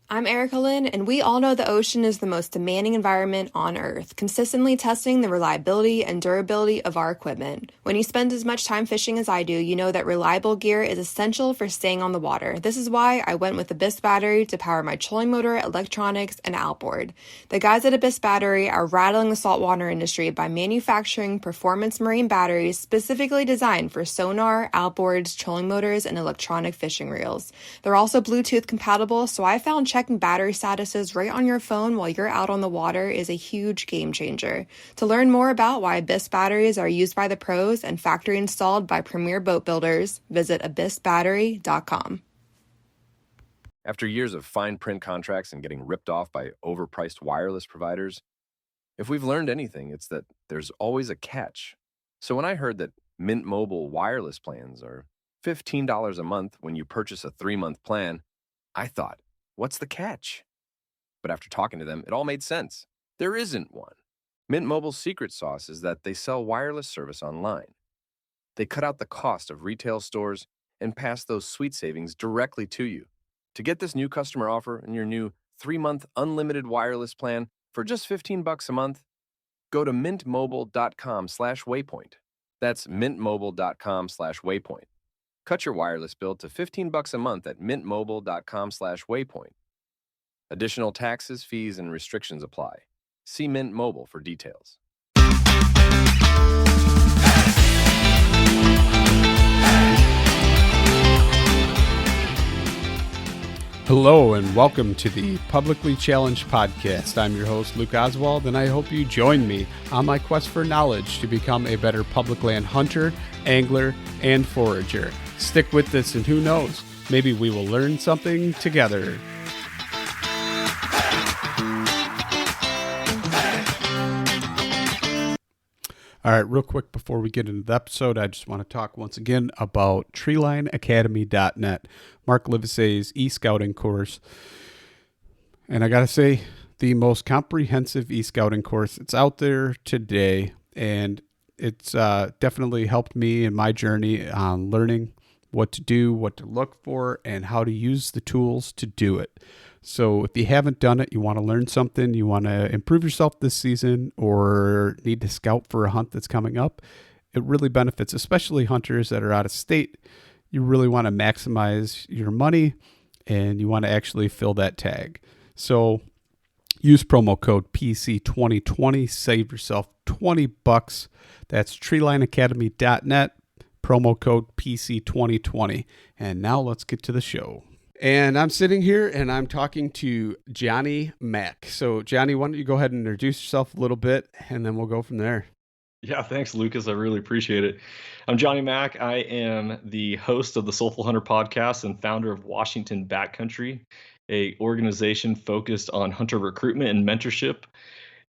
I'm Erica Lynn, and we all know the ocean is the most demanding environment on Earth, consistently testing the reliability and durability of our equipment. When you spend as much time fishing as I do, you know that reliable gear is essential for staying on the water. This is why I went with Abyss Battery to power my trolling motor, electronics, and outboard. The guys at Abyss Battery are rattling the saltwater industry by manufacturing performance marine batteries specifically designed for sonar, outboards, trolling motors, and electronic fishing reels. They're also Bluetooth compatible, so I found checking battery statuses right on your phone while you're out on the water is a huge game changer. To learn more about why Abyss batteries are used by the pros and factory installed by premier boat builders, visit abyssbattery.com. After years of fine print contracts and getting ripped off by overpriced wireless providers, if we've learned anything, it's that there's always a catch. So when I heard that Mint Mobile wireless plans are $15 a month when you purchase a 3-month plan, I thought, what's the catch? But after talking to them, it all made sense. There isn't one. Mint Mobile's secret sauce is that they sell wireless service online. They cut out the cost of retail stores and pass those sweet savings directly to you. To get this new customer offer and your new 3-month unlimited wireless plan for just $15 a month, go to mintmobile.com/waypoint. That's mintmobile.com/waypoint. Cut your wireless bill to $15 a month at mintmobile.com/waypoint. Additional taxes, fees, and restrictions apply. See Mint Mobile for details. Hello and welcome to the Publicly Challenged Podcast. I'm your host, Luke Oswald, and I hope you join me on my quest for knowledge to become a better public land hunter, angler, and forager. Stick with this and who knows, maybe we will learn something together. All right, real quick before we get into the episode, I just want to talk once again about treelineacademy.net, Mark Livesey's e-scouting course. And I got to say, the most comprehensive e-scouting course. It's out there today, and it's definitely helped me in my journey on learning what to do, what to look for, and how to use the tools to do it. So if you haven't done it, you want to learn something, you want to improve yourself this season, or need to scout for a hunt that's coming up, it really benefits, especially hunters that are out of state. You really want to maximize your money, and you want to actually fill that tag. So use promo code PC2020, save yourself $20. That's treelineacademy.net, promo code PC2020. And now let's get to the show. And I'm sitting here and I'm talking to Jonny Mack. So Jonny, why don't you go ahead and introduce yourself a little bit, and then we'll go from there. Yeah, thanks, Lucas. I really appreciate it. I'm Jonny Mack. I am the host of the Soulful Hunter Podcast and founder of Washington Backcountry, a organization focused on hunter recruitment and mentorship.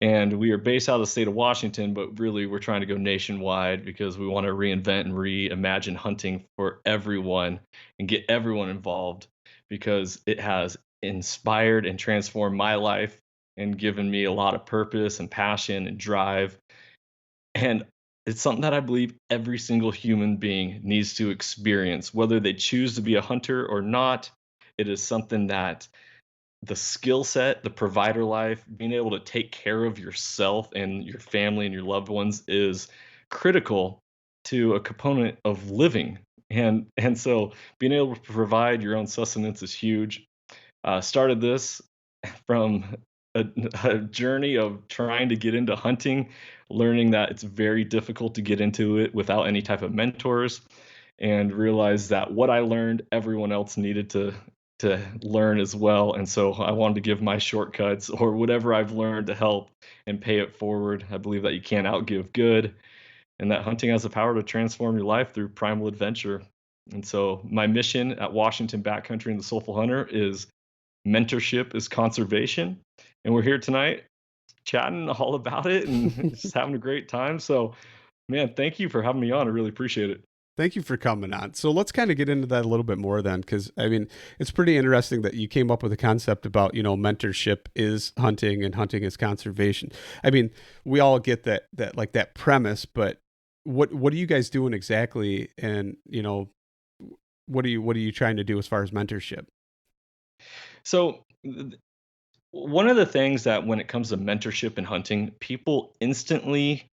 And we are based out of the state of Washington, but really we're trying to go nationwide because we want to reinvent and reimagine hunting for everyone and get everyone involved, because it has inspired and transformed my life and given me a lot of purpose and passion and drive. And it's something that I believe every single human being needs to experience, whether they choose to be a hunter or not. It is something that the skill set, the provider life, being able to take care of yourself and your family and your loved ones is critical to a component of living. And so being able to provide your own sustenance is huge. Started this from a journey of trying to get into hunting, learning that it's very difficult to get into it without any type of mentors, and realized that what I learned, everyone else needed to learn as well. And so I wanted to give my shortcuts or whatever I've learned to help and pay it forward. I believe that you can't outgive good, and that hunting has the power to transform your life through primal adventure. And so my mission at Washington Backcountry and the Soulful Hunter is mentorship is conservation. And we're here tonight chatting all about it and just having a great time. So, man, thank you for having me on. I really appreciate it. Thank you for coming on. So let's kind of get into that a little bit more then, because I mean, it's pretty interesting that you came up with a concept about, mentorship is hunting and hunting is conservation. I mean, we all get that like that premise, but what are you guys doing exactly? And, what are you trying to do as far as mentorship? So one of the things that when it comes to mentorship and hunting, people instantly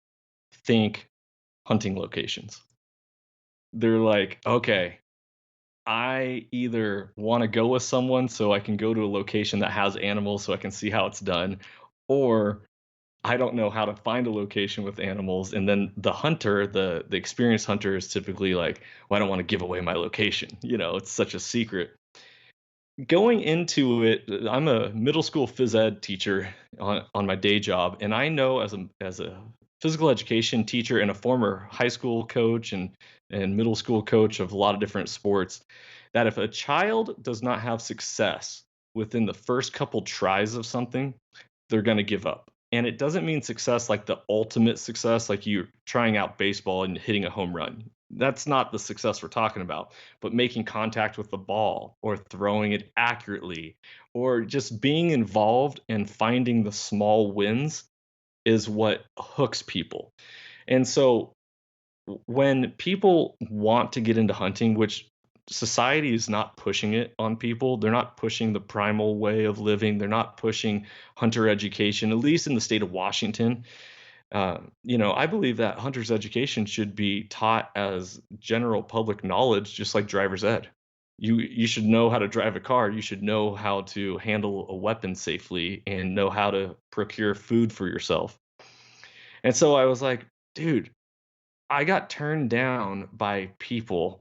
think hunting locations. They're like, okay, I either want to go with someone so I can go to a location that has animals so I can see how it's done, or I don't know how to find a location with animals. And then the hunter, the experienced hunter is typically like, well, I don't want to give away my location. It's such a secret. Going into it, I'm a middle school phys ed teacher on my day job, and I know as a physical education teacher and a former high school coach and middle school coach of a lot of different sports, that if a child does not have success within the first couple tries of something, they're going to give up. And it doesn't mean success like the ultimate success, like you trying out baseball and hitting a home run. That's not the success we're talking about, but making contact with the ball or throwing it accurately or just being involved and finding the small wins is what hooks people. And so when people want to get into hunting, which society is not pushing it on people, they're not pushing the primal way of living, they're not pushing hunter education, at least in the state of Washington. I believe that hunter's education should be taught as general public knowledge, just like driver's ed. You should know how to drive a car. You should know how to handle a weapon safely and know how to procure food for yourself. And so I was like, dude, I got turned down by people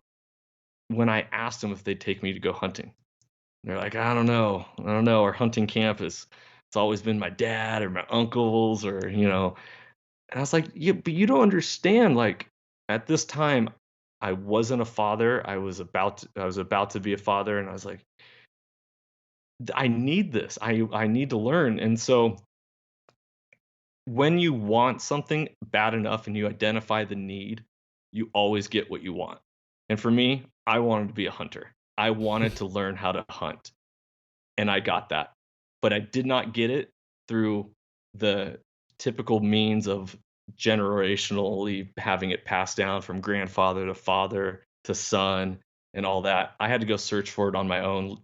when I asked them if they'd take me to go hunting. They're like, I don't know. Our hunting camp it's always been my dad or my uncles or. And I was like, yeah, but you don't understand. Like at this time, I wasn't a father. I was about to be a father, and I was like, I need this. I need to learn. And so when you want something bad enough and you identify the need, you always get what you want. And for me, I wanted to be a hunter. I wanted to learn how to hunt, and I got that. But I did not get it through the typical means of generationally having it passed down from grandfather to father to son and all that. I had to go search for it on my own.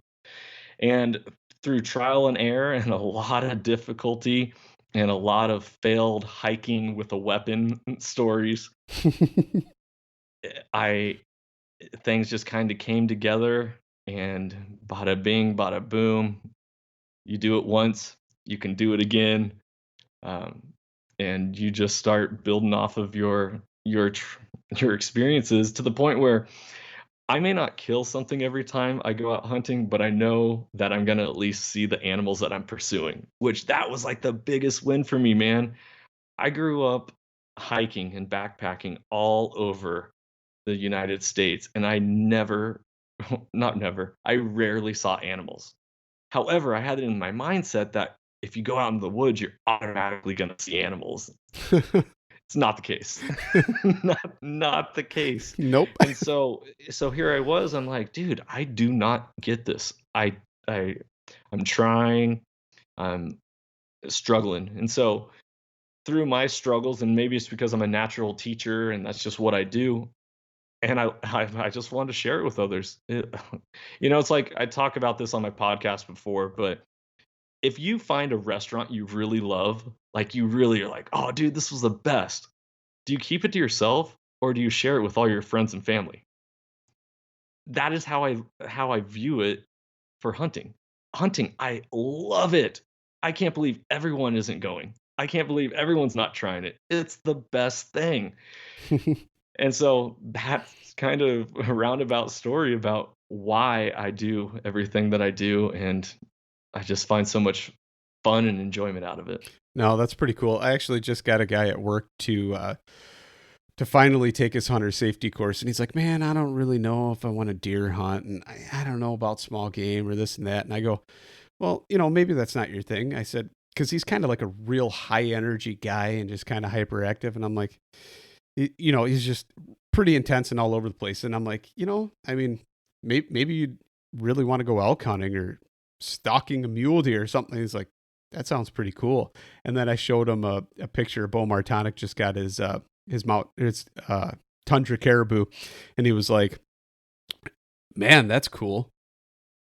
And through trial and error and a lot of difficulty and a lot of failed hiking with a weapon stories, I things just kind of came together, and bada bing, bada boom. You do it once, you can do it again, um, and you just start building off of your experiences to the point where I may not kill something every time I go out hunting, but I know that I'm gonna at least see the animals that I'm pursuing. Which that was like the biggest win for me, man. I grew up hiking and backpacking all over the United States, and I never, not never, I rarely saw animals. However, I had it in my mindset that if you go out in the woods, you're automatically going to see animals. It's not the case. not the case. Nope. And so here I was. I'm like, dude, I do not get this. I'm trying. I'm struggling. And so through my struggles, and maybe it's because I'm a natural teacher and that's just what I do. And I just wanted to share it with others. It's like I talk about this on my podcast before, but if you find a restaurant you really love, like you really are like, oh, dude, this was the best. Do you keep it to yourself or do you share it with all your friends and family? That is how I view it for hunting. Hunting, I love it. I can't believe everyone isn't going. I can't believe everyone's not trying it. It's the best thing. And so that's kind of a roundabout story about why I do everything that I do. And I just find so much fun and enjoyment out of it. No, that's pretty cool. I actually just got a guy at work to finally take his hunter safety course. And he's like, man, I don't really know if I want to deer hunt. And I don't know about small game or this and that. And I go, well, maybe that's not your thing. I said, because he's kind of like a real high energy guy and just kind of hyperactive. And I'm like, he's just pretty intense and all over the place. And I'm like, I mean, maybe you really want to go elk hunting or stalking a mule deer or something. He's like, that sounds pretty cool. And then I showed him a picture. Bo Martonic just got his tundra caribou. And he was like, man, that's cool.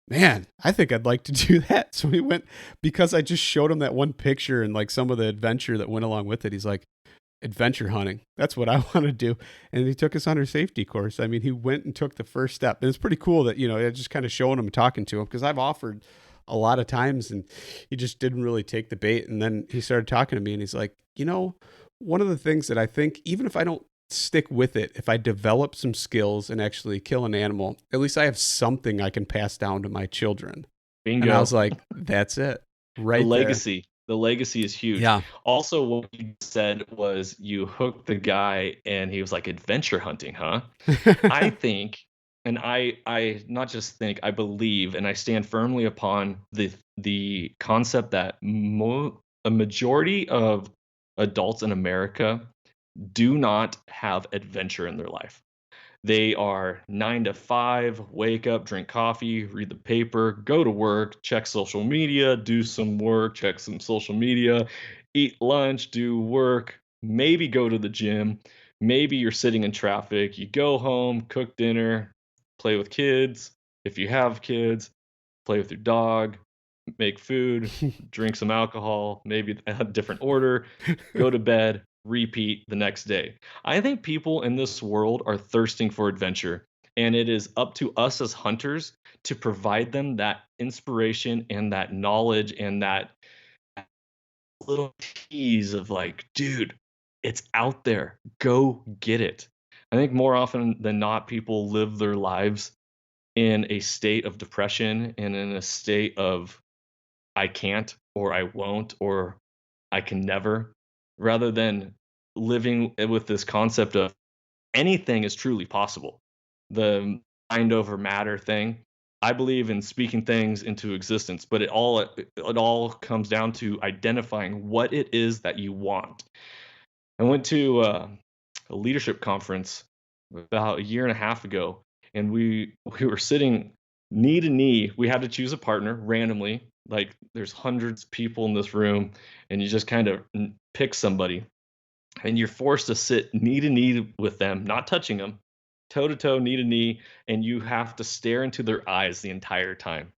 man, I think I'd like to do that. So he went, because I just showed him that one picture and like some of the adventure that went along with it. He's like, adventure hunting. That's what I want to do. And he took his hunter safety course. I mean, he went and took the first step. And it's pretty cool that, I just kind of showing him and talking to him, because I've offered a lot of times and he just didn't really take the bait. And then he started talking to me and he's like, one of the things that I think, even if I don't stick with it, if I develop some skills and actually kill an animal, at least I have something I can pass down to my children. Bingo. And I was like, that's it. Right. The legacy. The legacy is huge. Yeah. Also, what you said was you hooked the guy and he was like, adventure hunting, huh? I think, and I not just think, I believe, and I stand firmly upon the concept that a majority of adults in America do not have adventure in their life. They are 9 to 5, wake up, drink coffee, read the paper, go to work, check social media, do some work, check some social media, eat lunch, do work, maybe go to the gym. Maybe you're sitting in traffic. You go home, cook dinner, play with kids. If you have kids, play with your dog, make food, drink some alcohol, maybe a different order, go to bed, repeat the next day. I think people in this world are thirsting for adventure, and it is up to us as hunters to provide them that inspiration and that knowledge and that little tease of like, dude, it's out there. Go get it. I think more often than not, people live their lives in a state of depression and in a state of I can't, or I won't, or I can never, rather than living with this concept of anything is truly possible. The mind over matter thing. I believe in speaking things into existence, but it all comes down to identifying what it is that you want. I went to a leadership conference about a year and a half ago, and we were sitting knee to knee. We had to choose a partner randomly. Like there's hundreds of people in this room, and you just kind of pick somebody, and you're forced to sit knee to knee with them, not touching them, toe to toe, knee to knee, and you have to stare into their eyes the entire time.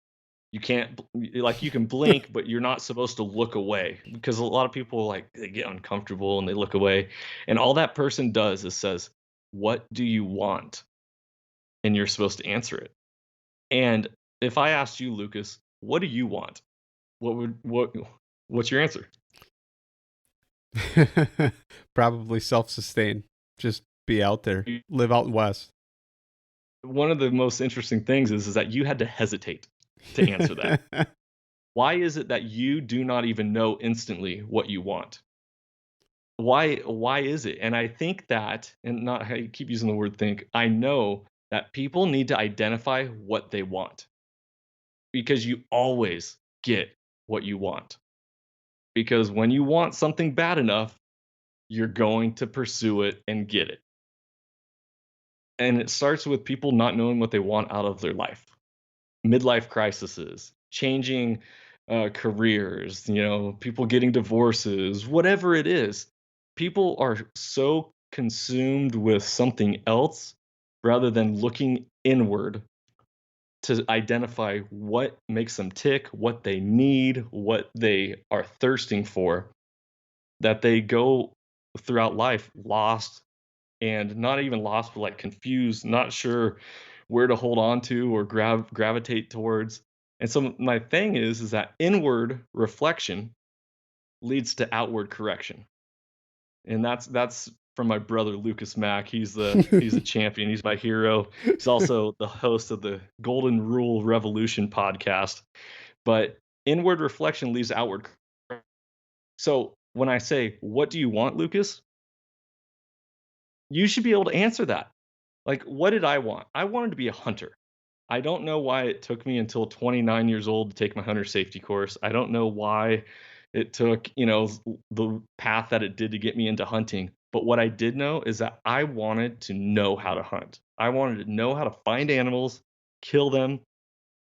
You can't, like, you can blink, but you're not supposed to look away, because a lot of people, like, they get uncomfortable and they look away, and all that person does is says, "What do you want?" And you're supposed to answer it. And if I asked you, Lucas, what do you want? What's your answer? Probably self-sustain. Just be out there. Live out west. One of the most interesting things is that you had to hesitate to answer that. Why is it that you do not even know instantly what you want? Why is it? And I think that, and not, I keep using the word think, I know that people need to identify what they want, because you always get what you want. Because when you want something bad enough, you're going to pursue it and get it. And it starts with people not knowing what they want out of their life. Midlife crises, changing careers, people getting divorces, whatever it is. People are so consumed with something else rather than looking inward to identify what makes them tick, what they need, what they are thirsting for, that they go throughout life lost, and not even lost, but like confused, not sure where to hold on to or gravitate towards. And so my thing is that inward reflection leads to outward correction. And that's from my brother Lucas Mack. He's a champion. He's my hero. He's also the host of the Golden Rule Revolution podcast. But inward reflection leads to outward correction. So when I say, what do you want, Lucas? You should be able to answer that. Like, what did I want? I wanted to be a hunter. I don't know why it took me until 29 years old to take my hunter safety course. I don't know why it took, the path that it did to get me into hunting. But what I did know is that I wanted to know how to hunt. I wanted to know how to find animals, kill them,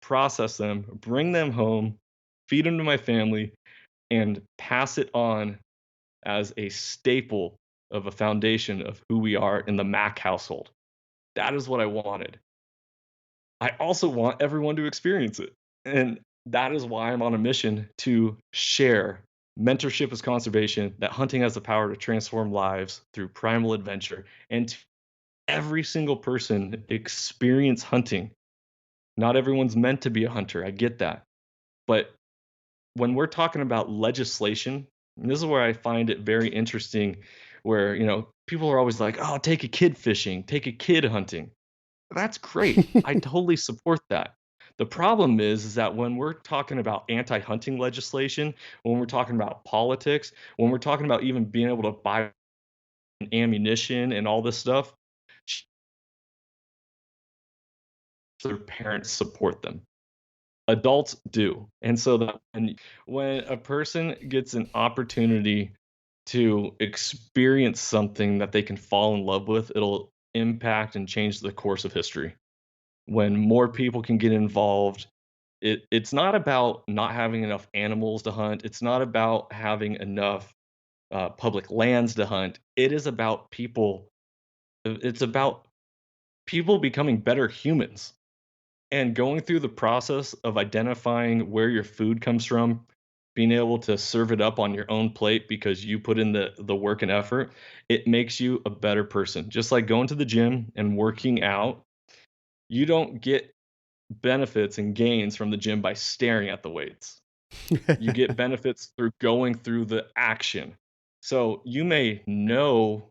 process them, bring them home, feed them to my family, and pass it on as a staple of a foundation of who we are in the Mack household. That is what I wanted. I also want everyone to experience it. And that is why I'm on a mission to share mentorship as conservation, that hunting has the power to transform lives through primal adventure, and to every single person experience hunting. Not everyone's meant to be a hunter. I get that. But when we're talking about legislation, and this is where I find it very interesting, where, people are always like, oh, take a kid fishing, take a kid hunting. That's great. I totally support that. The problem is that when we're talking about anti-hunting legislation, when we're talking about politics, when we're talking about even being able to buy ammunition and all this stuff, their parents support them. Adults do. And so that when a person gets an opportunity to experience something that they can fall in love with, it'll impact and change the course of history. When more people can get involved, it's not about not having enough animals to hunt. It's not about having enough public lands to hunt. It is about people. It's about people becoming better humans and going through the process of identifying where your food comes from, being able to serve it up on your own plate because you put in the work and effort. It makes you a better person. Just like going to the gym and working out, you don't get benefits and gains from the gym by staring at the weights. You get benefits through going through the action. So you may know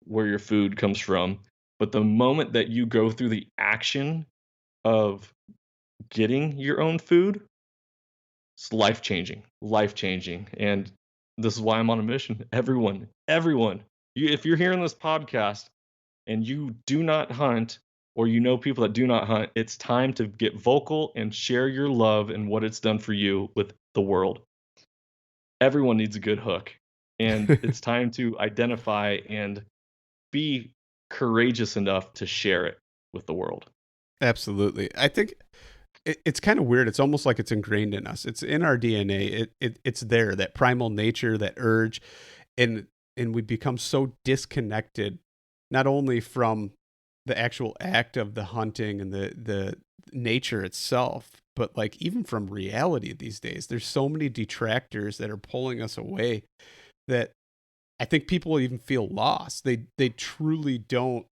where your food comes from, but the moment that you go through the action of getting your own food, it's life changing, life changing. And this is why I'm on a mission. Everyone, if you're hearing this podcast and you do not hunt, or you know people that do not hunt, it's time to get vocal and share your love and what it's done for you with the world. Everyone needs a good hook, and it's time to identify and be courageous enough to share it with the world. Absolutely. I think it's kind of weird. It's almost like it's ingrained in us. It's in our DNA. It's there, that primal nature, that urge, and we become so disconnected, not only from the actual act of the hunting and the nature itself, but like even from reality these days. There's so many detractors that are pulling us away that I think people even feel lost. They truly don't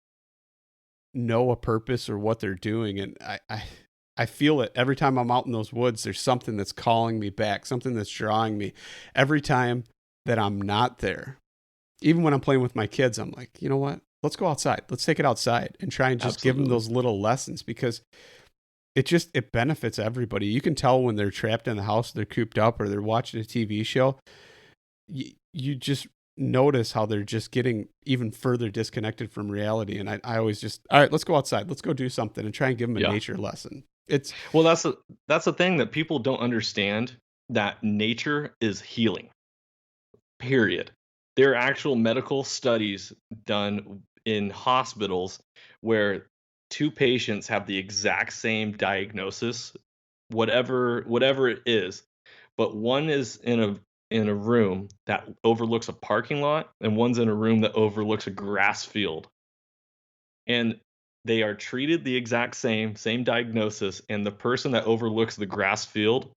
know a purpose or what they're doing. And I feel it every time I'm out in those woods. There's something that's calling me back, something that's drawing me every time that I'm not there. Even when I'm playing with my kids, I'm like, you know what? Let's go outside. Let's take it outside and try and just give them those little lessons, because it benefits everybody. You can tell when they're trapped in the house, they're cooped up, or they're watching a TV show. You just notice how they're just getting even further disconnected from reality. And I always just, all right, let's go outside. Let's go do something and try and give them a nature lesson. Well, that's the thing that people don't understand, that nature is healing. Period. There are actual medical studies done in hospitals where two patients have the exact same diagnosis, whatever it is, but one is in a room that overlooks a parking lot and one's in a room that overlooks a grass field. And they are treated the exact same diagnosis, and the person that overlooks the grass field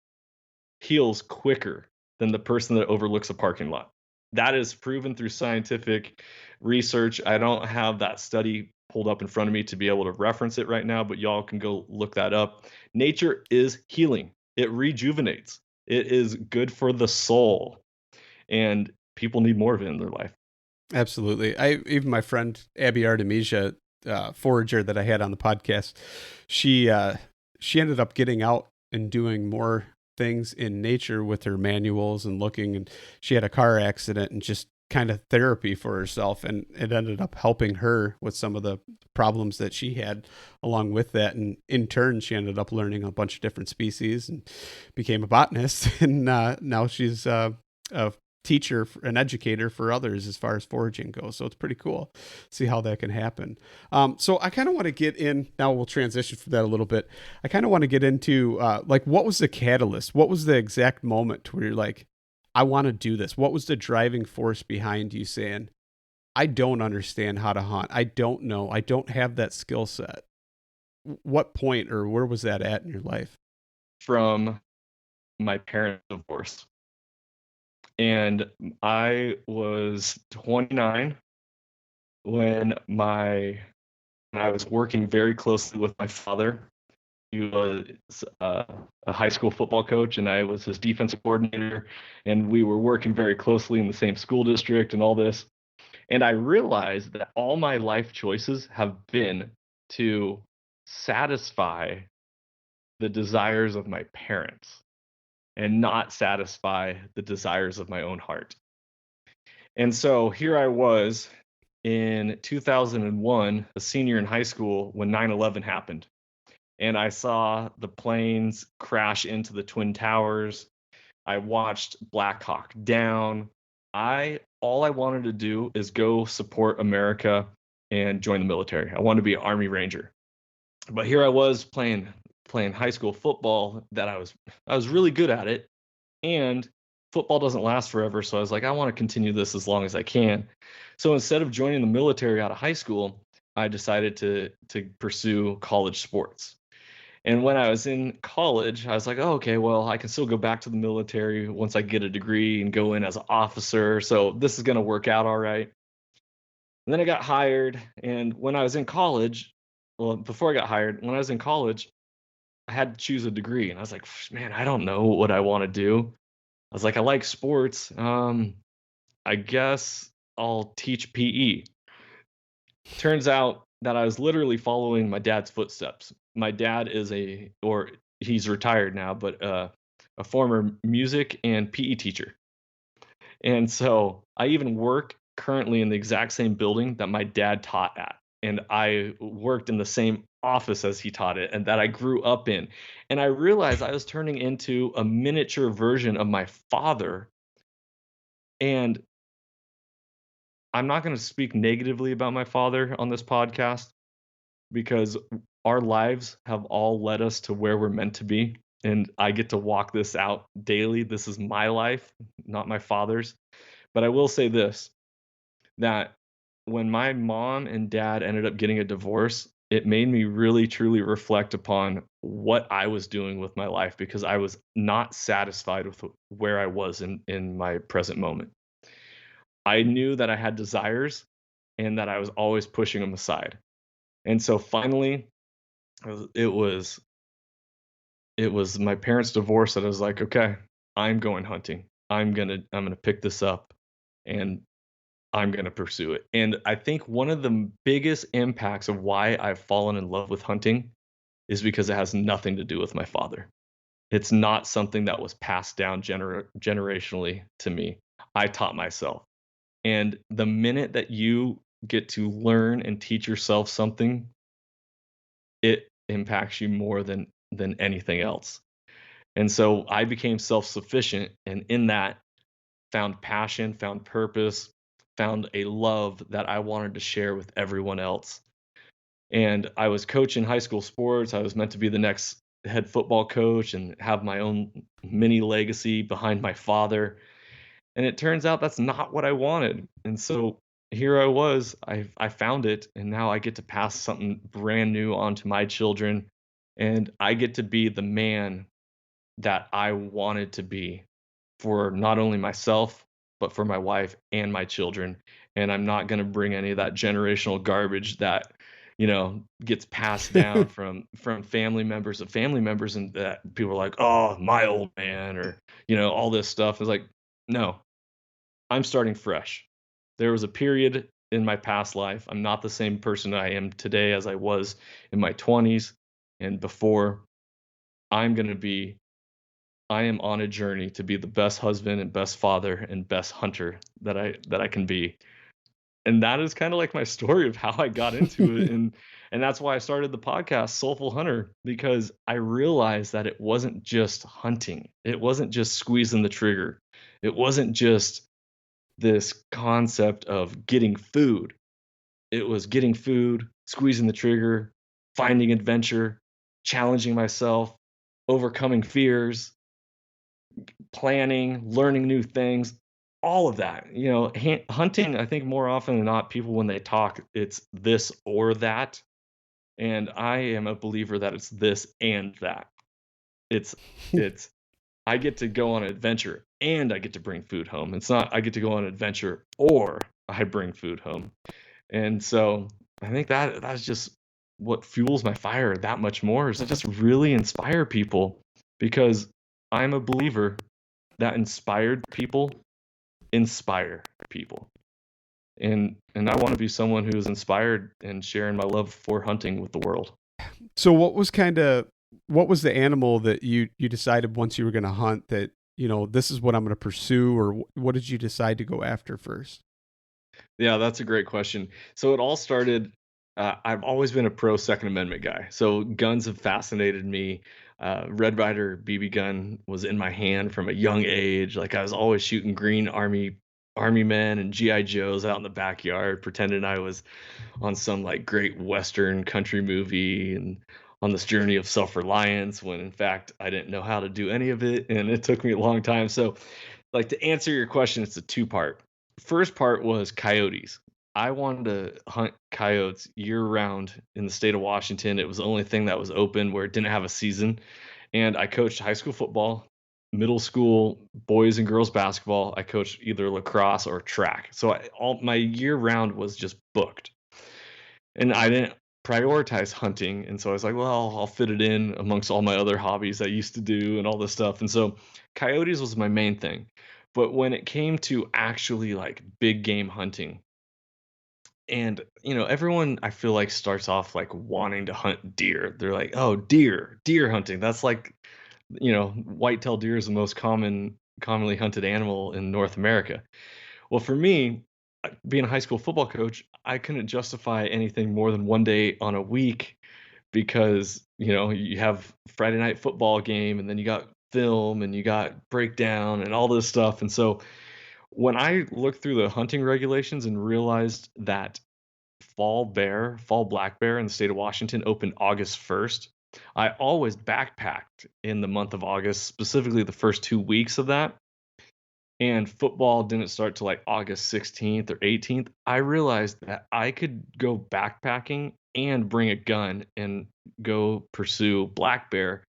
heals quicker than the person that overlooks a parking lot. That is proven through scientific research. I don't have that study pulled up in front of me to be able to reference it right now, but y'all can go look that up. Nature is healing. It rejuvenates. It is good for the soul, and people need more of it in their life. Absolutely. Even my friend Abby Artemisia, forager that I had on the podcast, she ended up getting out and doing more things in nature with her manuals and looking, and she had a car accident and just kind of therapy for herself, and it ended up helping her with some of the problems that she had along with that. And in turn, she ended up learning a bunch of different species and became a botanist. And now she's a teacher, an educator for others as far as foraging goes. So it's pretty cool. See how that can happen. So I kind of want to get in, now we'll transition from that a little bit. I kind of want to get into like, what was the catalyst? What was the exact moment where you're like, I want to do this? What was the driving force behind you saying, I don't understand how to hunt. I don't know. I don't have that skill set. what point or where was that at in your life? From my parents' divorce. And I was 29 when I was working very closely with my father. He was a high school football coach, and I was his defensive coordinator, and we were working very closely in the same school district and all this. And I realized that all my life choices have been to satisfy the desires of my parents and not satisfy the desires of my own heart. And so here I was in 2001, a senior in high school, when 9/11 happened. And I saw the planes crash into the Twin Towers. I watched Black Hawk Down. All I wanted to do is go support America and join the military. I wanted to be an Army Ranger. But here I was playing high school football that I was really good at it. And football doesn't last forever, so I was like, I want to continue this as long as I can. So instead of joining the military out of high school, I decided to pursue college sports. And when I was in college, I was like, oh, okay, well, I can still go back to the military once I get a degree and go in as an officer. So this is going to work out all right. And then I got hired. And when I was in college, well, before I got hired, when I was in college, I had to choose a degree. And I was like, man, I don't know what I want to do. I was like, I like sports. I guess I'll teach PE. Turns out that I was literally following my dad's footsteps. My dad is he's retired now, but a former music and PE teacher. And so I even work currently in the exact same building that my dad taught at. And I worked in the same office as he taught it and that I grew up in. And I realized I was turning into a miniature version of my father. And I'm not going to speak negatively about my father on this podcast because our lives have all led us to where we're meant to be. And I get to walk this out daily. This is my life, not my father's. But I will say this, that when my mom and dad ended up getting a divorce, it made me really, truly reflect upon what I was doing with my life because I was not satisfied with where I was in my present moment. I knew that I had desires and that I was always pushing them aside. And so finally, it was my parents' divorce that I was like, okay, I'm going hunting. I'm gonna pick this up and I'm gonna pursue it. And I think one of the biggest impacts of why I've fallen in love with hunting is because it has nothing to do with my father. It's not something that was passed down generationally to me. I taught myself. And the minute that you get to learn and teach yourself something, it impacts you more than anything else. And so I became self-sufficient, and in that found passion, found purpose, found a love that I wanted to share with everyone else. And I was coaching high school sports. I was meant to be the next head football coach and have my own mini legacy behind my father. And it turns out that's not what I wanted. And so here I was, I found it, and now I get to pass something brand new on to my children. And I get to be the man that I wanted to be for not only myself, but for my wife and my children. And I'm not going to bring any of that generational garbage that, gets passed down from family members of family members, and that people are like, oh, my old man, or, all this stuff. It's like, no, I'm starting fresh. There was a period in my past life. I'm not the same person I am today as I was in my 20s and before. I am on a journey to be the best husband and best father and best hunter that I can be. And that is kind of like my story of how I got into it. And that's why I started the podcast, Soulful Hunter, because I realized that it wasn't just hunting. It wasn't just squeezing the trigger. It wasn't just this concept of getting food. It was getting food, squeezing the trigger, finding adventure, challenging myself, overcoming fears, planning, learning new things, all of that. Hunting, I think more often than not, people when they talk, it's this or that. And I am a believer that it's this and that. It's it's I get to go on an adventure and I get to bring food home. It's not I get to go on an adventure or I bring food home. And so I think that's just what fuels my fire that much more, is to just really inspire people, because I'm a believer that inspired people inspire people. And I want to be someone who is inspired and sharing my love for hunting with the world. So what was the animal that you decided once you were going to hunt that, this is what I'm going to pursue, or what did you decide to go after first? Yeah, that's a great question. So it all started, I've always been a pro Second Amendment guy. So guns have fascinated me. Red Ryder BB gun was in my hand from a young age. Like, I was always shooting green army men and GI Joes out in the backyard, pretending I was on some like great Western country movie and on this journey of self-reliance, when in fact I didn't know how to do any of it, and it took me a long time. So, like, to answer your question, it's a two-part. First part was coyotes. I wanted to hunt coyotes year round in the state of Washington. It was the only thing that was open where it didn't have a season. And I coached high school football, middle school boys and girls basketball. I coached either lacrosse or track. So all my year round was just booked. And I didn't prioritize hunting. And so I was like, well, I'll fit it in amongst all my other hobbies I used to do and all this stuff. And so coyotes was my main thing. But when it came to actually like big game hunting, and everyone, I feel like, starts off like wanting to hunt deer. They're like, oh, deer hunting. That's like, whitetail deer is the most commonly hunted animal in North America. Well, for me, being a high school football coach, I couldn't justify anything more than one day on a week, because you have Friday night football game, and then you got film and you got breakdown and all this stuff. And so when I looked through the hunting regulations and realized that fall black bear in the state of Washington opened August 1st, I always backpacked in the month of August, specifically the first 2 weeks of that. And football didn't start till like August 16th or 18th. I realized that I could go backpacking and bring a gun and go pursue black bear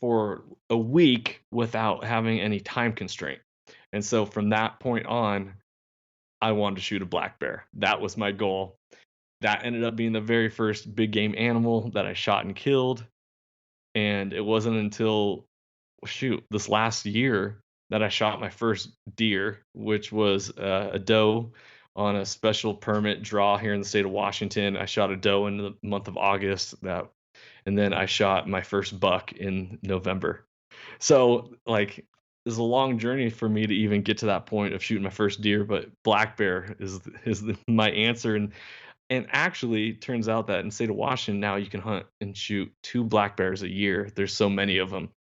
for a week without having any time constraint. And so from that point on, I wanted to shoot a black bear. That was my goal. That ended up being the very first big game animal that I shot and killed. And it wasn't until, this last year that I shot my first deer, which was a doe on a special permit draw here in the state of Washington. I shot a doe in the month of August, and then I shot my first buck in November. So, like, it's a long journey for me to even get to that point of shooting my first deer, but black bear is my answer. And actually, turns out that in the state of Washington now you can hunt and shoot 2 black bears a year. There's so many of them.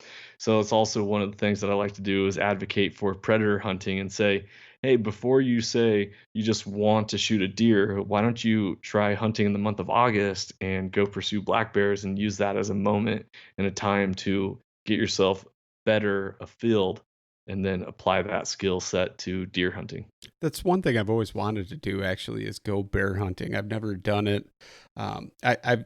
So it's also one of the things that I like to do, is advocate for predator hunting and say, hey, before you say you just want to shoot a deer, why don't you try hunting in the month of August and go pursue black bears and use that as a moment and a time to get yourself better afield, and then apply that skill set to deer hunting. That's one thing I've always wanted to do, actually, is go bear hunting. I've never done it. I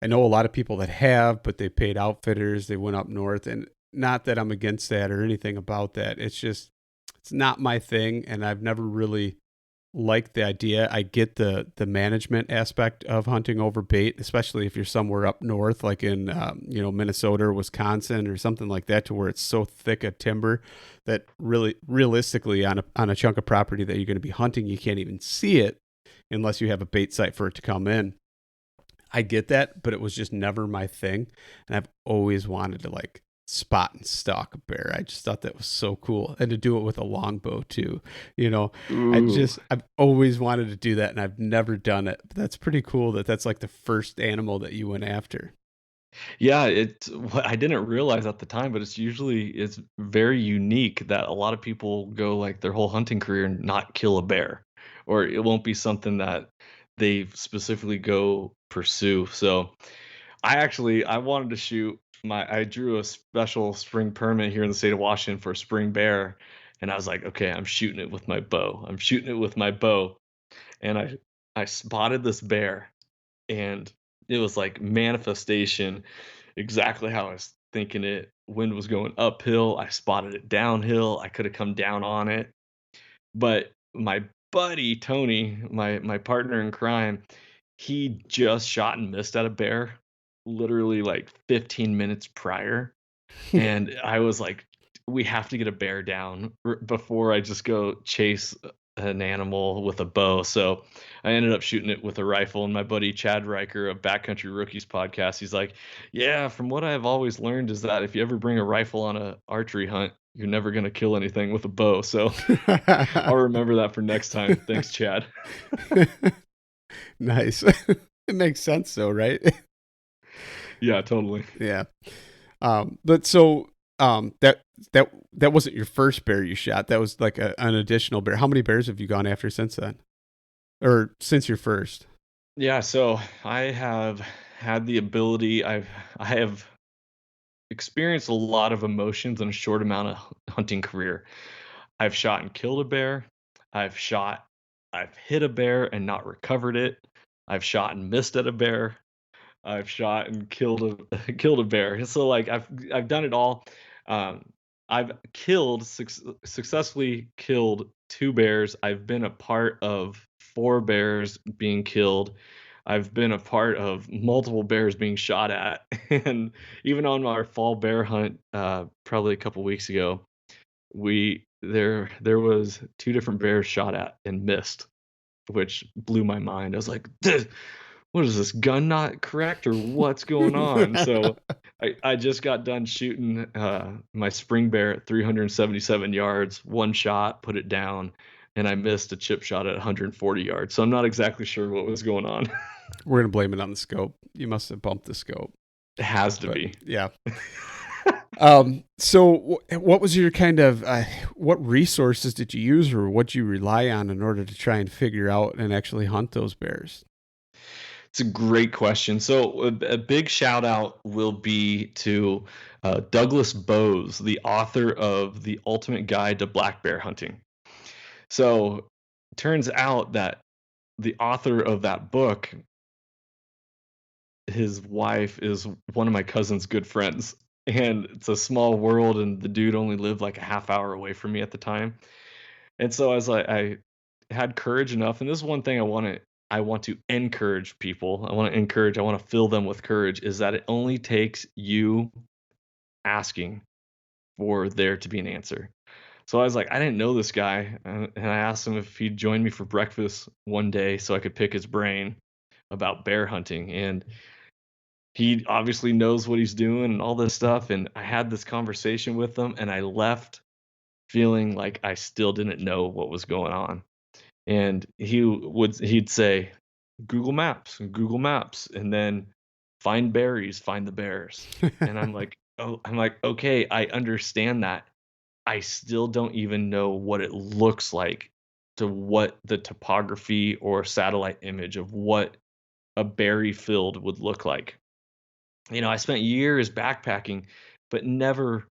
know a lot of people that have, but they paid outfitters. They went up north, and not that I'm against that or anything about that. It's just, it's not my thing, and I've never really liked the idea. I get the management aspect of hunting over bait, especially if you're somewhere up north, like in Minnesota or Wisconsin or something like that, to where it's so thick a timber that really realistically on a chunk of property that you're going to be hunting, you can't even see it unless you have a bait site for it to come in. I get that, but it was just never my thing, and I've always wanted to like spot and stalk a bear. I just thought that was so cool, and to do it with a longbow too. I've always wanted to do that, and I've never done it. But that's pretty cool that's like the first animal that you went after. Yeah, I didn't realize at the time, but it's very unique that a lot of people go like their whole hunting career and not kill a bear, or it won't be something that they specifically go pursue. So I wanted to shoot I drew a special spring permit here in the state of Washington for a spring bear, and I was like, okay, I'm shooting it with my bow. And I spotted this bear, and it was like manifestation, exactly how I was thinking it. Wind was going uphill. I spotted it downhill. I could have come down on it. But my buddy Tony, my partner in crime, he just shot and missed at a bear literally like 15 minutes prior. And I was like, we have to get a bear down before I just go chase an animal with a bow. So I ended up shooting it with a rifle. And my buddy Chad Riker of Backcountry Rookies podcast, he's like, yeah, from what I've always learned is that if you ever bring a rifle on a archery hunt, you're never going to kill anything with a bow. So I'll remember that for next time. Thanks, Chad. Nice. It makes sense though, right? Yeah, totally. Yeah. But so that wasn't your first bear you shot. That was like an additional bear. How many bears have you gone after since then? Or since your first? Yeah, so I have had the ability, I have experienced a lot of emotions in a short amount of hunting career. I've shot and killed a bear. I've hit a bear and not recovered it. I've shot and missed at a bear. I've shot and killed a killed a bear. So like I've done it all. Um, I've successfully killed 2 bears. I've been a part of 4 bears being killed. I've been a part of multiple bears being shot at, and even on our fall bear hunt, probably a couple weeks ago, there was 2 different bears shot at and missed, which blew my mind. I was like, what is this gun not correct or what's going on? So I just got done shooting my spring bear at 377 yards, one shot, put it down, and I missed a chip shot at 140 yards. So I'm not exactly sure what was going on. We're going to blame it on the scope. You must have bumped the scope. It has to be. Yeah. So what was your kind of, what resources did you use or what you rely on in order to try and figure out and actually hunt those bears? It's a great question. So a big shout out will be to Douglas Bose, the author of The Ultimate Guide to Black Bear Hunting. So it turns out that the author of that book, his wife is one of my cousin's good friends. And it's a small world, and the dude only lived like a half hour away from me at the time. And so I had courage enough, and this is one thing I want to encourage people. I want to fill them with courage, is that it only takes you asking for there to be an answer. So I was like, I didn't know this guy, and I asked him if he'd join me for breakfast one day so I could pick his brain about bear hunting. And he obviously knows what he's doing and all this stuff. And I had this conversation with him, and I left feeling like I still didn't know what was going on. And he'd say, Google Maps, and then find berries, find the bears. And I'm like, okay, I understand that. I still don't even know what it looks like, to what the topography or satellite image of what a berry field would look like. I spent years backpacking, but never,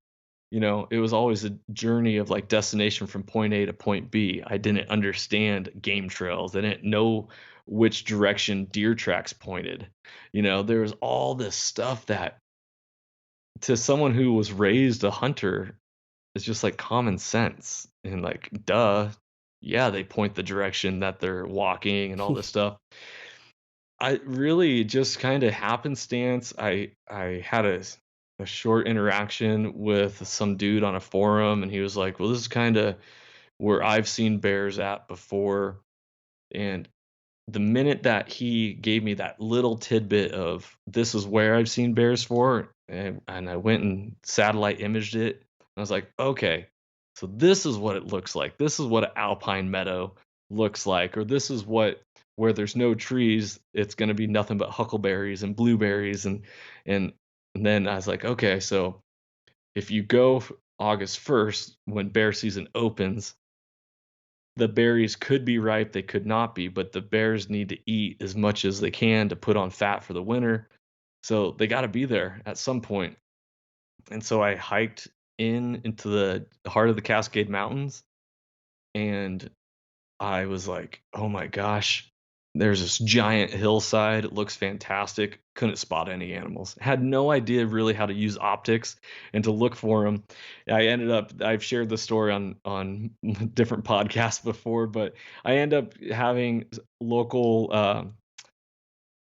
it was always a journey of like destination from point A to point B. I didn't understand game trails. I didn't know which direction deer tracks pointed. There was all this stuff that, to someone who was raised a hunter, is just like common sense. And like, duh, yeah, they point the direction that they're walking and all this stuff. I really just kind of happenstance. I had a short interaction with some dude on a forum, and he was like, "Well, this is kind of where I've seen bears at before." And the minute that he gave me that little tidbit of this is where I've seen bears for, and I went and satellite imaged it, I was like, okay, so this is what it looks like. This is what an alpine meadow looks like, or this is where there's no trees, it's going to be nothing but huckleberries and blueberries, and then I was like, okay, so if you go August 1st when bear season opens, the berries could be ripe, they could not be, but the bears need to eat as much as they can to put on fat for the winter. So they got to be there at some point. And so I hiked into the heart of the Cascade Mountains, and I was like, oh my gosh, There's this giant hillside. It looks fantastic. Couldn't spot any animals. Had no idea really how to use optics and to look for them. I've shared the story on different podcasts before, but I end up having local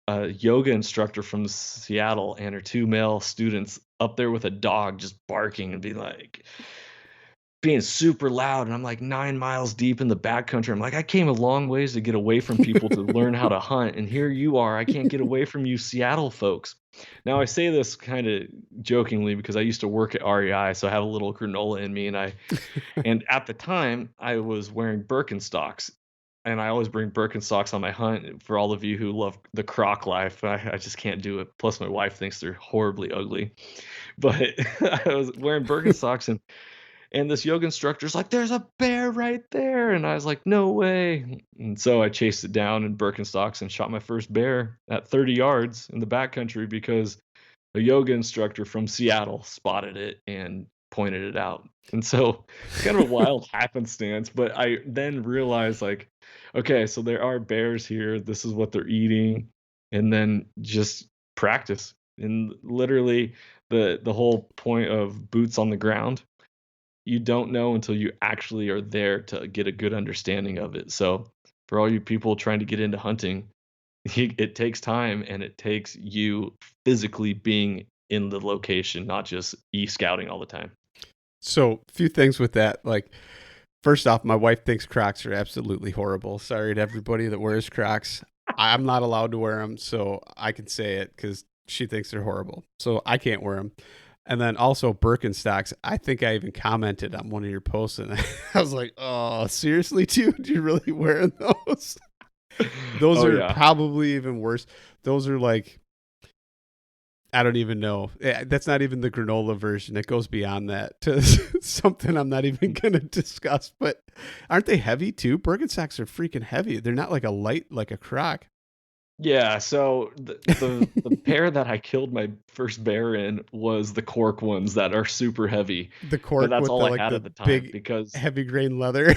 yoga instructor from Seattle and her two male students up there with a dog just barking and being super loud. And I'm like 9 miles deep in the backcountry. I'm like, I came a long ways to get away from people to learn how to hunt. And here you are. I can't get away from you Seattle folks. Now I say this kind of jokingly because I used to work at REI, so I have a little granola in me. And at the time I was wearing Birkenstocks, and I always bring Birkenstocks on my hunt. For all of you who love the croc life, I just can't do it. Plus my wife thinks they're horribly ugly. But I was wearing Birkenstocks, and this yoga instructor's like, there's a bear right there. And I was like, no way. And so I chased it down in Birkenstocks and shot my first bear at 30 yards in the backcountry because a yoga instructor from Seattle spotted it and pointed it out. And so it's kind of a wild happenstance. But I then realized, like, okay, so there are bears here. This is what they're eating. And then just practice. And literally the whole point of boots on the ground, you don't know until you actually are there to get a good understanding of it. So for all you people trying to get into hunting, it takes time, and it takes you physically being in the location, not just e-scouting all the time. So a few things with that. Like, first off, my wife thinks Crocs are absolutely horrible. Sorry to everybody that wears Crocs. I'm not allowed to wear them, so I can say it because she thinks they're horrible. So I can't wear them. And then also Birkenstocks. I think I even commented on one of your posts, and I was like, oh, seriously, dude? You're really wearing those? Those are probably even worse. Those are like, I don't even know. That's not even the granola version. It goes beyond that to something I'm not even going to discuss. But aren't they heavy too? Birkenstocks are freaking heavy. They're not like a light, like a Croc. Yeah, so the pair that I killed my first bear in was the cork ones that are super heavy. The cork, but that's with all the, I like, had the at the time big because heavy grain leather.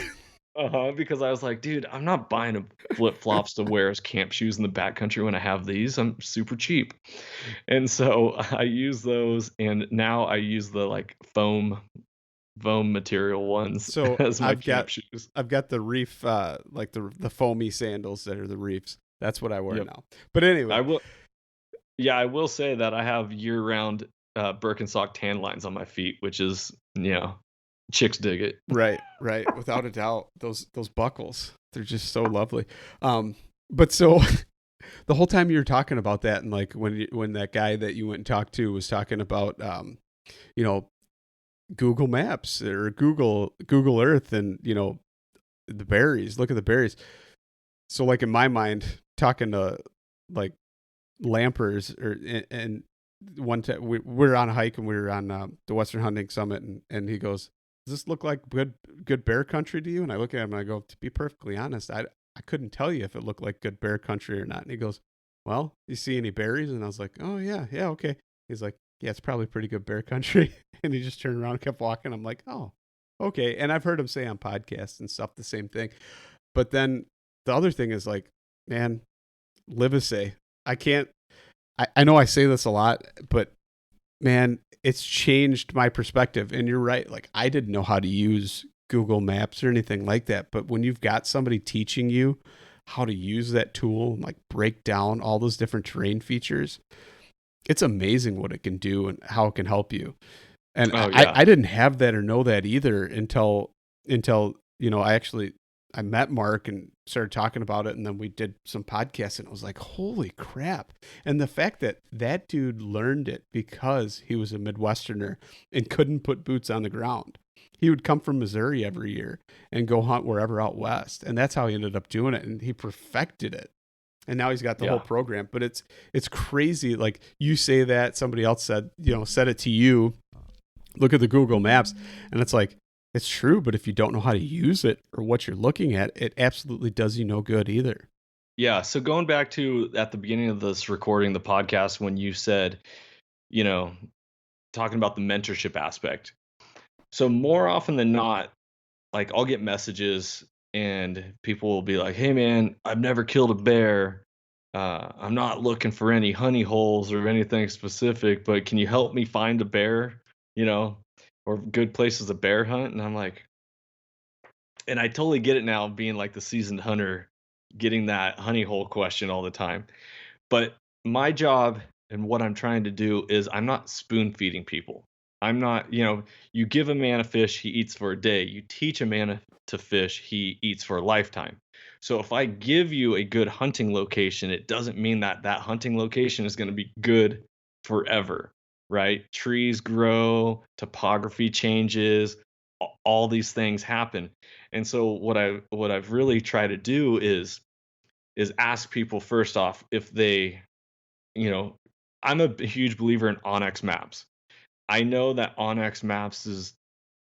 because I was like, dude, I'm not buying flip-flops to wear as camp shoes in the backcountry when I have these. I'm super cheap. And so I use those, and now I use the like foam material ones So as my camp shoes. I've got the reef, like the foamy sandals that are the reefs. That's what I wear Yep. now. But anyway, I will say that I have year-round Birkenstock tan lines on my feet, which is, chicks dig it. Right, without a doubt. Those buckles, they're just so lovely. But so the whole time you were talking about that, and like when that guy that you went and talked to was talking about, Google Maps or Google Earth, and the berries. Look at the berries. So like in my mind, talking to like Lampers, and one time we were on a hike, and we were on the Western Hunting Summit, and he goes, does this look like good bear country to you? And I look at him and I go, to be perfectly honest, I couldn't tell you if it looked like good bear country or not. And he goes, well, you see any berries? And I was like, oh yeah, okay. He's like, yeah, it's probably pretty good bear country. And he just turned around and kept walking. I'm like, oh, okay. And I've heard him say on podcasts and stuff the same thing. But then the other thing is like, man, Livesay. I know I say this a lot, but man, it's changed my perspective. And you're right. Like, I didn't know how to use Google Maps or anything like that. But when you've got somebody teaching you how to use that tool and like break down all those different terrain features, it's amazing what it can do and how it can help you. And I didn't have that or know that either until I met Mark and started talking about it, and then we did some podcasts, and it was like, holy crap. And the fact that dude learned it because he was a Midwesterner and couldn't put boots on the ground. He would come from Missouri every year and go hunt wherever out west, and that's how he ended up doing it, and he perfected it. And now he's got the whole program. But it's crazy. Like, you say that, somebody else said it to you. Look at the Google Maps, and it's like, it's true, but if you don't know how to use it or what you're looking at, it absolutely does you no good either. Yeah. So going back to at the beginning of this recording, the podcast, when you said, talking about the mentorship aspect. So more often than not, like, I'll get messages and people will be like, "Hey man, I've never killed a bear. I'm not looking for any honey holes or anything specific, but can you help me find a bear, you know, or good places to bear hunt?" And I'm like, and I totally get it now, being like the seasoned hunter, getting that honey hole question all the time. But my job and what I'm trying to do is I'm not spoon feeding people. I'm not, you give a man a fish, he eats for a day. You teach a man to fish, he eats for a lifetime. So if I give you a good hunting location, it doesn't mean that that hunting location is going to be good forever, right? Trees grow, topography changes, all these things happen. And so what I've really tried to do is ask people first off if they, you know, I'm a huge believer in Onyx Maps. I know that Onyx Maps is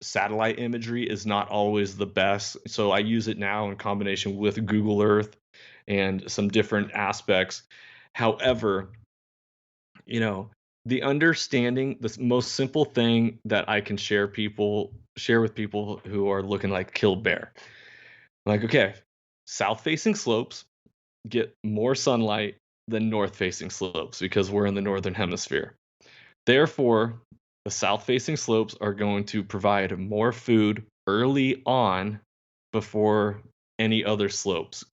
satellite imagery is not always the best, so I use it now in combination with Google Earth and some different aspects. However, you know, the understanding, the most simple thing that I can share with people who are looking like kill bear. Like, okay, south facing slopes get more sunlight than north facing slopes because we're in the northern hemisphere. Therefore, the south facing slopes are going to provide more food early on before any other slopes.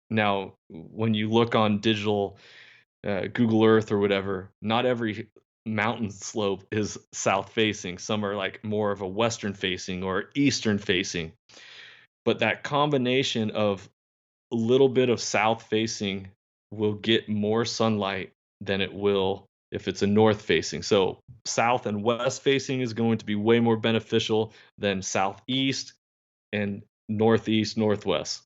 Now, when you look on digital Google Earth or whatever, not every mountain slope is south facing. Some are like more of a western facing or eastern facing. But that combination of a little bit of south facing will get more sunlight than it will if it's a north facing. So south and west facing is going to be way more beneficial than southeast and northeast, northwest.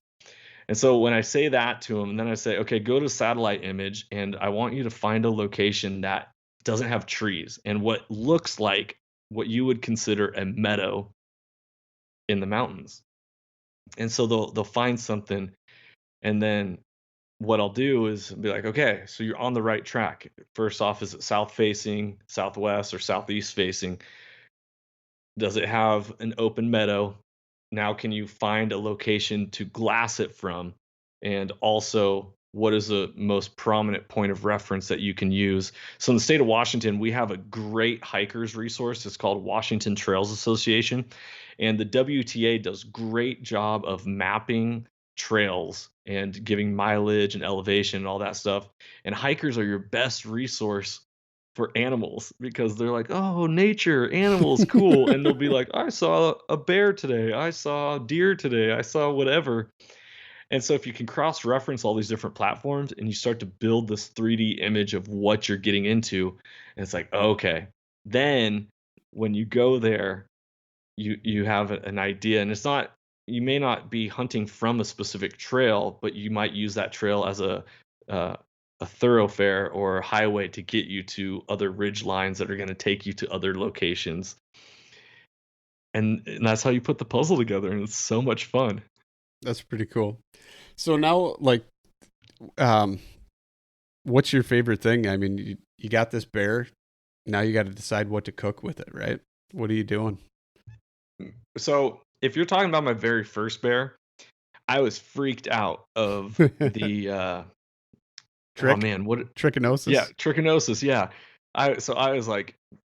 And so when I say that to them, and then I say, okay, go to satellite image, and I want you to find a location that doesn't have trees and what looks like what you would consider a meadow in the mountains. And so they'll find something, and then what I'll do is be like, okay, so you're on the right track. First off, is it south facing, southwest, or southeast facing? Does it have an open meadow? Now, can you find a location to glass it from? And also, what is the most prominent point of reference that you can use? So, in the state of Washington, we have a great hikers resource. It's called Washington Trails Association. And the WTA does great job of mapping trails and giving mileage and elevation and all that stuff. And hikers are your best resource for animals because they're like, "Oh, nature, animals, cool." And they'll be like, "I saw a bear today. I saw deer today. I saw whatever." And so if you can cross-reference all these different platforms and you start to build this 3D image of what you're getting into, and it's like, okay, then when you go there, you have an idea, and it's not, you may not be hunting from a specific trail, but you might use that trail as uh, a thoroughfare or a highway to get you to other ridge lines that are going to take you to other locations. And that's how you put the puzzle together, and it's so much fun. That's pretty cool. So now, like, what's your favorite thing? I mean, you got this bear. Now you got to decide what to cook with it, right? What are you doing? So if you're talking about my very first bear, I was freaked out of the oh man, what trichinosis? Yeah, trichinosis, yeah. I was like,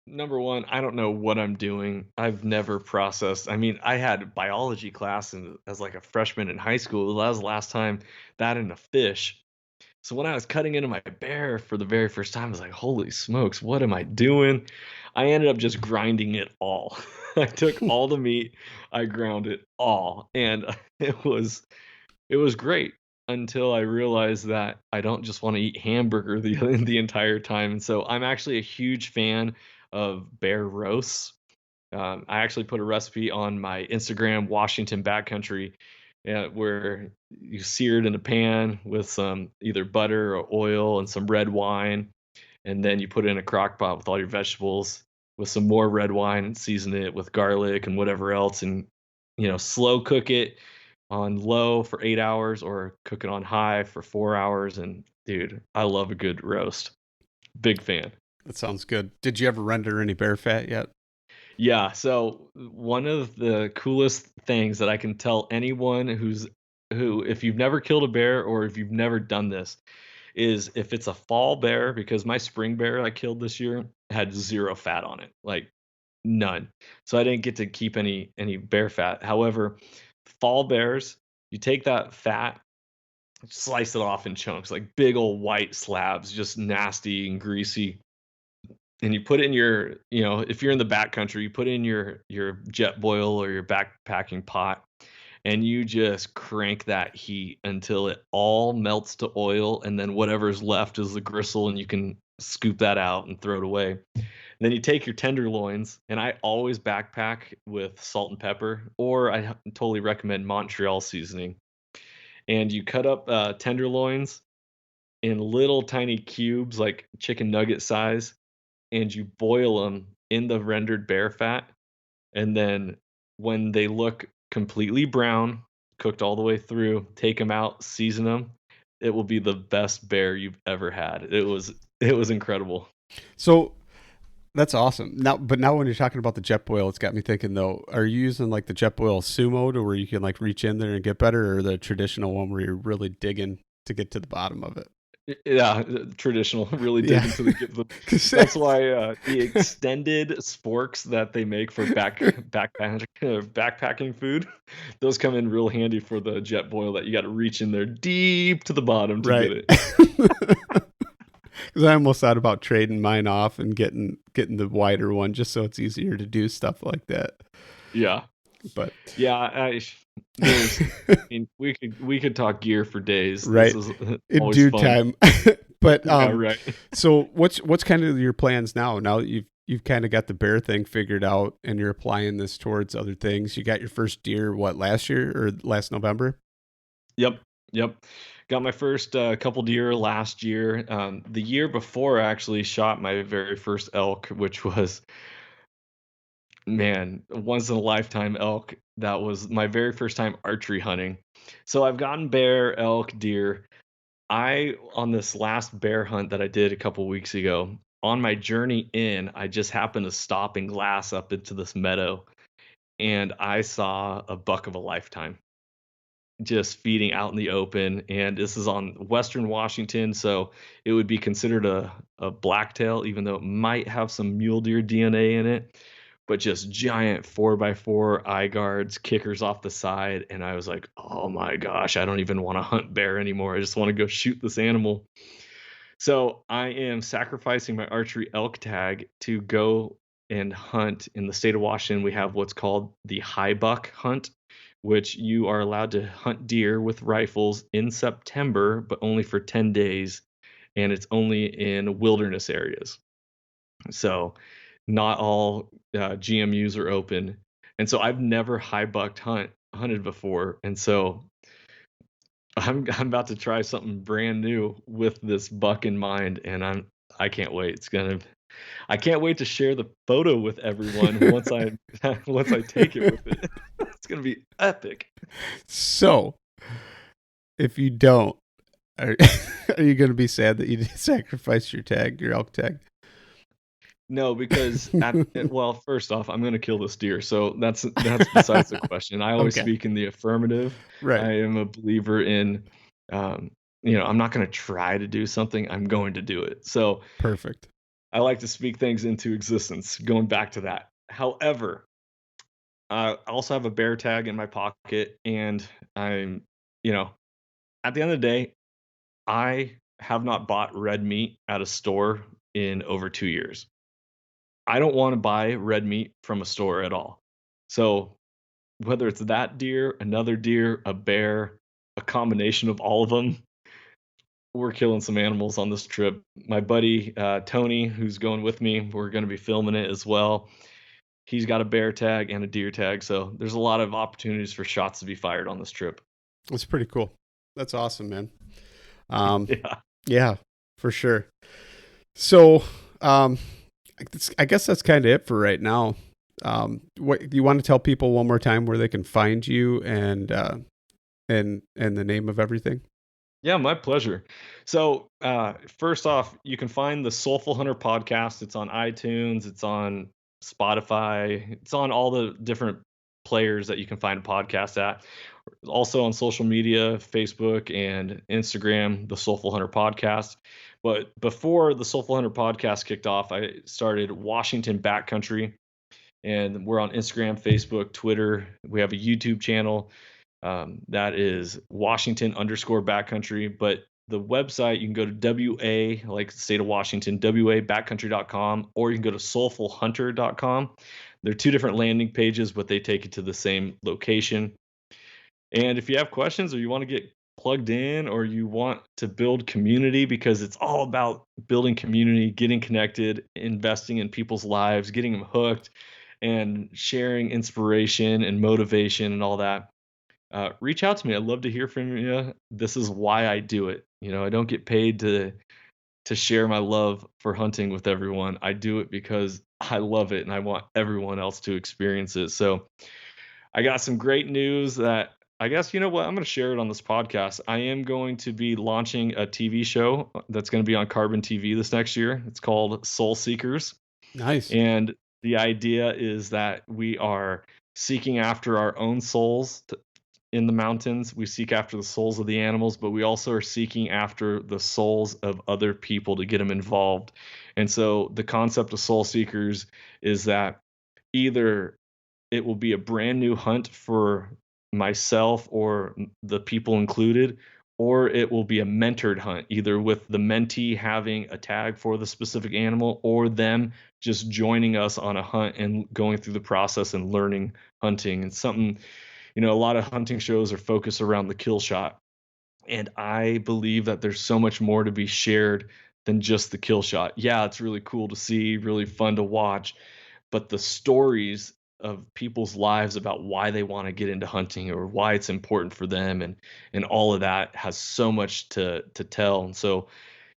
number one, I don't know what I'm doing. I've never processed. I mean, I had biology class as like a freshman in high school. That was the last time that in a fish. So when I was cutting into my bear for the very first time, I was like, holy smokes, what am I doing? I ended up just grinding it all. I took all the meat, I ground it all, and it was great until I realized that I don't just want to eat hamburger the entire time. And so I'm actually a huge fan of bear roasts. I actually put a recipe on my Instagram, Washington Backcountry, where you sear it in a pan with some either butter or oil and some red wine, and then you put it in a crock pot with all your vegetables with some more red wine and season it with garlic and whatever else, and slow cook it on low for 8 hours or cook it on high for 4 hours. And dude, I love a good roast. Big fan. That sounds good. Did you ever render any bear fat yet? Yeah, so one of the coolest things that I can tell anyone who's who, if you've never killed a bear or if you've never done this, is if it's a fall bear, because my spring bear I killed this year had zero fat on it, like none. So I didn't get to keep any bear fat. However, fall bears, you take that fat, slice it off in chunks, like big old white slabs, just nasty and greasy. And you put it in your, if you're in the backcountry, you put it in your jet boil or your backpacking pot, and you just crank that heat until it all melts to oil, and then whatever's left is the gristle, and you can scoop that out and throw it away. Then you take your tenderloins, and I always backpack with salt and pepper, or I totally recommend Montreal seasoning. And you cut up tenderloins in little tiny cubes, like chicken nugget size, and you boil them in the rendered bear fat. And then when they look completely brown, cooked all the way through, take them out, season them. It will be the best bear you've ever had. It was incredible. So that's awesome. Now when you're talking about the jet boil, it's got me thinking though, are you using like the jet boil sumo to where you can like reach in there and get better, or the traditional one where you're really digging to get to the bottom of it? Yeah, traditional, really dig into the. That's why the extended sporks that they make for backpacking food, those come in real handy for the jet boil. That you got to reach in there deep to the bottom to get it. Because I almost thought about trading mine off and getting the wider one just so it's easier to do stuff like that. Yeah, but yeah, we could talk gear for days, right? In due time. But yeah, right. So what's kind of your plans now? Now that you've kind of got the bear thing figured out and you're applying this towards other things. You got your first deer last year or last November? Yep. Got my first couple deer last year. The year before, I actually shot my very first elk, which was, man, once in a lifetime elk. That was my very first time archery hunting. So I've gotten bear, elk, deer. On this last bear hunt that I did a couple weeks ago, on my journey in, I just happened to stop and glass up into this meadow, and I saw a buck of a lifetime just feeding out in the open. And this is on Western Washington, so it would be considered a blacktail, even though it might have some mule deer DNA in it. But just giant 4x4 eye guards, kickers off the side. And I was like, oh my gosh, I don't even want to hunt bear anymore. I just want to go shoot this animal. So I am sacrificing my archery elk tag to go and hunt in the state of Washington. We have what's called the high buck hunt, which you are allowed to hunt deer with rifles in September, but only for 10 days. And it's only in wilderness areas. So not all GMUs are open. And so I've never high bucked hunted before. And so I'm about to try something brand new with this buck in mind. And I can't wait. I can't wait to share the photo with everyone once I take it with it. It's gonna be epic. So if you don't, are you gonna be sad that you sacrificed your elk tag? No, because well, first off, I'm gonna kill this deer, so that's besides the question. I always speak in the affirmative. Right. I am a believer in, I'm not gonna try to do something. I'm going to do it. So perfect. I like to speak things into existence. Going back to that. However, I also have a bear tag in my pocket, and I'm, at the end of the day, I have not bought red meat at a store in over 2 years. I don't want to buy red meat from a store at all. So whether it's that deer, another deer, a bear, a combination of all of them, we're killing some animals on this trip. My buddy Tony, who's going with me, we're going to be filming it as well. He's got a bear tag and a deer tag, so there's a lot of opportunities for shots to be fired on this trip. That's pretty cool. That's awesome, man. Yeah, for sure. So, I guess that's kind of it for right now. What you want to tell people one more time where they can find you and the name of everything? Yeah, my pleasure. So first off, you can find the Soulful Hunter Podcast. It's on iTunes. It's on Spotify. It's on all the different players that you can find a podcast at. Also on social media, Facebook and Instagram, the Soulful Hunter Podcast. But before the Soulful Hunter Podcast kicked off, I started Washington Backcountry, and we're on Instagram, Facebook, Twitter. We have a YouTube channel that is Washington_Backcountry. But the website, you can go to WA, like the state of Washington, WABackcountry.com, or you can go to soulfulhunter.com. They're two different landing pages, but they take you to the same location. And if you have questions or you want to get plugged in or you want to build community, because it's all about building community, getting connected, investing in people's lives, getting them hooked, and sharing inspiration and motivation and all that, reach out to me. I'd love to hear from you. This is why I do it. I don't get paid to share my love for hunting with everyone. I do it because I love it and I want everyone else to experience it. So I got some great news that I guess, you know what, I'm going to share it on this podcast. I am going to be launching a TV show that's going to be on Carbon TV this next year. It's called Soul Seekers. Nice. And the idea is that we are seeking after our own souls in the mountains. We seek after the souls of the animals, but we also are seeking after the souls of other people to get them involved. And so the concept of Soul Seekers is that either it will be a brand new hunt for myself or the people included, or it will be a mentored hunt, either with the mentee having a tag for the specific animal or them just joining us on a hunt and going through the process and learning hunting. And something, a lot of hunting shows are focused around the kill shot. And I believe that there's so much more to be shared than just the kill shot. Yeah, it's really cool to see, really fun to watch, but the stories of people's lives about why they want to get into hunting or why it's important for them and all of that has so much to tell. And so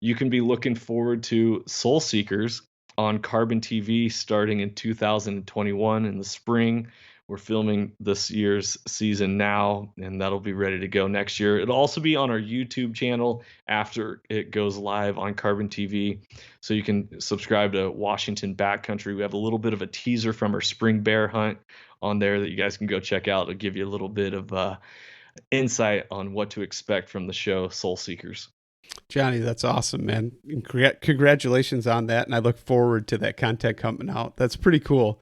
you can be looking forward to Soul Seekers on Carbon TV starting in 2021 in the spring. We're filming this year's season now, and that'll be ready to go next year. It'll also be on our YouTube channel after it goes live on Carbon TV. So you can subscribe to Washington Backcountry. We have a little bit of a teaser from our spring bear hunt on there that you guys can go check out. It'll give you a little bit of insight on what to expect from the show Soul Seekers. Jonny, that's awesome, man. Congratulations on that. And I look forward to that content coming out. That's pretty cool.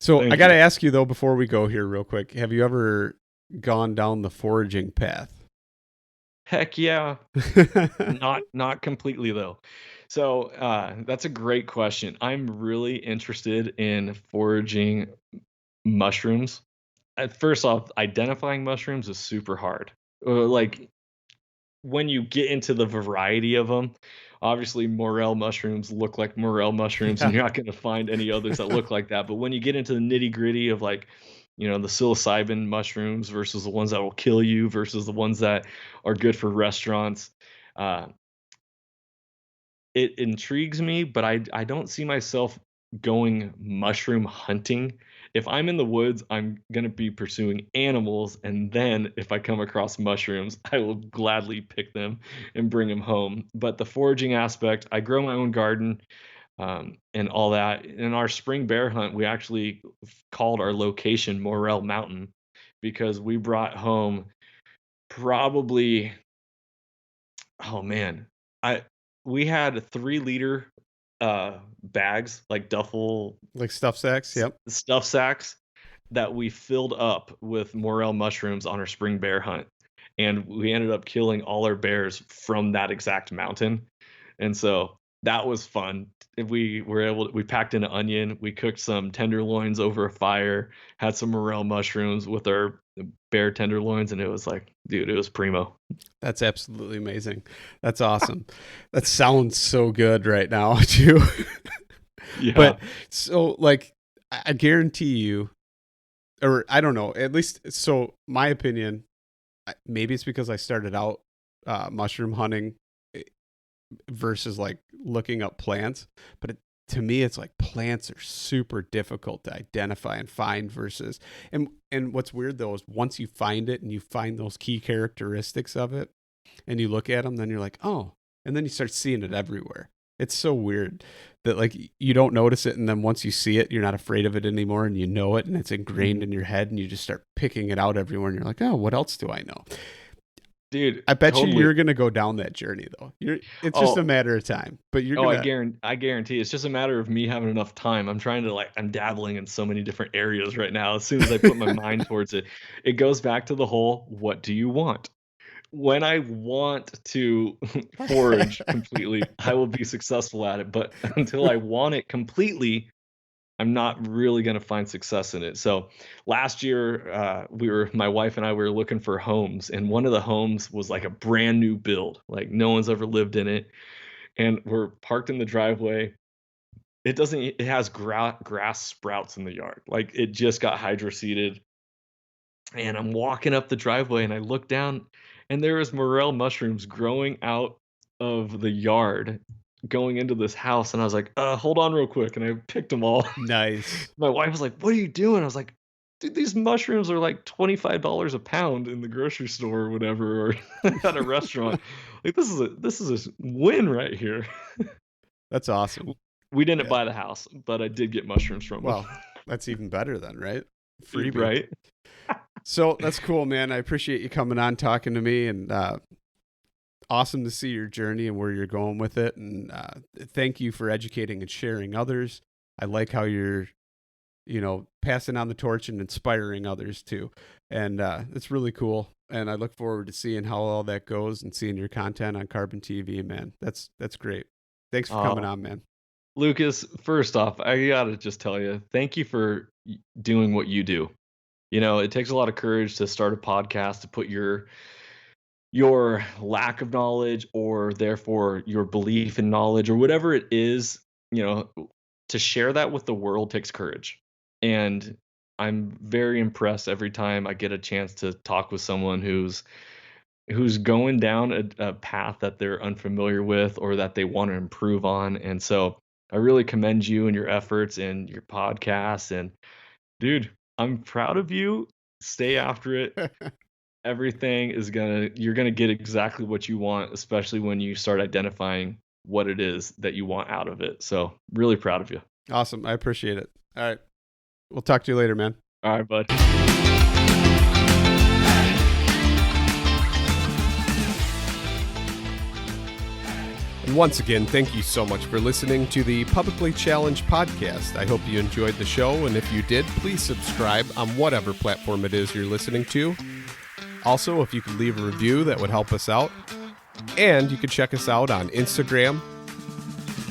So I got to ask you though, before we go here real quick, have you ever gone down the foraging path? Heck yeah. Not completely though. So that's a great question. I'm really interested in foraging mushrooms. First off, identifying mushrooms is super hard. When you get into the variety of them, obviously morel mushrooms look like morel mushrooms, and you're not going to find any others that look like that. But when you get into the nitty gritty of the psilocybin mushrooms versus the ones that will kill you versus the ones that are good for restaurants, it intrigues me, but I don't see myself going mushroom hunting. If I'm in the woods, I'm going to be pursuing animals. And then if I come across mushrooms, I will gladly pick them and bring them home. But the foraging aspect, I grow my own garden and all that. In our spring bear hunt, we actually called our location Morel Mountain because we brought home probably, we had 3-liter bags, like duffel, like stuff sacks. Yep. Stuff sacks that we filled up with morel mushrooms on our spring bear hunt. And we ended up killing all our bears from that exact mountain. And so that was fun. We packed in an onion, we cooked some tenderloins over a fire, had some morel mushrooms with our bear tenderloins, and it was like, dude, it was primo. That's absolutely amazing. That's awesome. That sounds so good right now too. Yeah. But so I guarantee you, or I don't know, at least, so my opinion, maybe it's because I started out mushroom hunting versus looking up plants, but to me, it's like plants are super difficult to identify and find versus, and what's weird though is once you find it and you find those key characteristics of it and you look at them, then you're like, oh, and then you start seeing it everywhere. It's so weird that like you don't notice it, and then once you see it, you're not afraid of it anymore, and you know it, and it's ingrained in your head, and you just start picking it out everywhere, and you're like, oh, what else do I know? Dude, I bet totally. you're gonna go down that journey though. It's just a matter of time. But you're gonna. I guarantee it's just a matter of me having enough time. I'm dabbling in so many different areas right now. As soon as I put my mind towards it, it goes back to the whole, what do you want? When I want to forage completely, I will be successful at it. But until I want it completely, I'm not really going to find success in it. So last year, my wife and I were looking for homes, and one of the homes was like a brand new build, like no one's ever lived in it. And we're parked in the driveway. It has grass sprouts in the yard. Like it just got hydroseeded. And I'm walking up the driveway and I look down and there is morel mushrooms growing out of the yard going into this house. And I was like, hold on real quick. And I picked them all. Nice. My wife was like, what are you doing? I was like, dude, these mushrooms are like $25 a pound in the grocery store or whatever, or at a restaurant. Like this is a win right here. That's awesome. We didn't buy the house, but I did get mushrooms from them. Well, that's even better then, right? Freebie. Right. So that's cool, man. I appreciate you coming on, talking to me, and awesome to see your journey and where you're going with it. And thank you for educating and sharing others. I like how you're, passing on the torch and inspiring others too. And it's really cool. And I look forward to seeing how all that goes and seeing your content on Carbon TV, man. That's great. Thanks for coming on, man. Lucas, first off, I gotta just tell you, thank you for doing what you do. It takes a lot of courage to start a podcast, to put your lack of knowledge or therefore your belief in knowledge or whatever it is, to share that with the world takes courage. And I'm very impressed every time I get a chance to talk with someone who's going down a path that they're unfamiliar with or that they want to improve on. And so I really commend you and your efforts and your podcast. And dude, I'm proud of you. Stay after it. Everything you're gonna get exactly what you want, especially when you start identifying what it is that you want out of it. So really proud of you. Awesome. I appreciate it. All right. We'll talk to you later, man. All right, bud. And once again, thank you so much for listening to the Publicly Challenged podcast. I hope you enjoyed the show, and if you did, please subscribe on whatever platform it is you're listening to. Also, if you could leave a review, that would help us out. And you can check us out on Instagram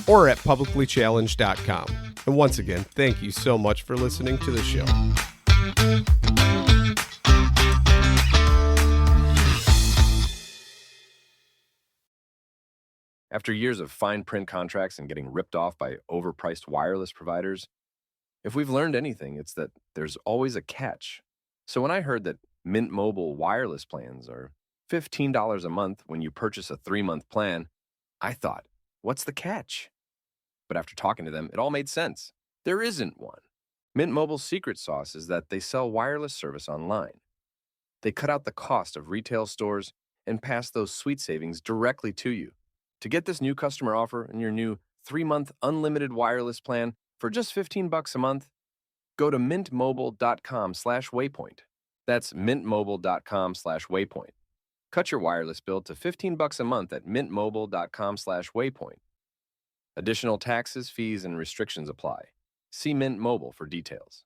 or at publiclychallenged.com. And once again, thank you so much for listening to the show. After years of fine print contracts and getting ripped off by overpriced wireless providers, if we've learned anything, it's that there's always a catch. So when I heard that Mint Mobile wireless plans are $15 a month when you purchase a 3-month plan, I thought, what's the catch? But after talking to them, it all made sense. There isn't one. Mint Mobile's secret sauce is that they sell wireless service online. They cut out the cost of retail stores and pass those sweet savings directly to you. To get this new customer offer and your new 3-month unlimited wireless plan for just $15 a month, go to mintmobile.com/waypoint. That's mintmobile.com/waypoint. Cut your wireless bill to $15 a month at mintmobile.com/waypoint. Additional taxes, fees, and restrictions apply. See Mint Mobile for details.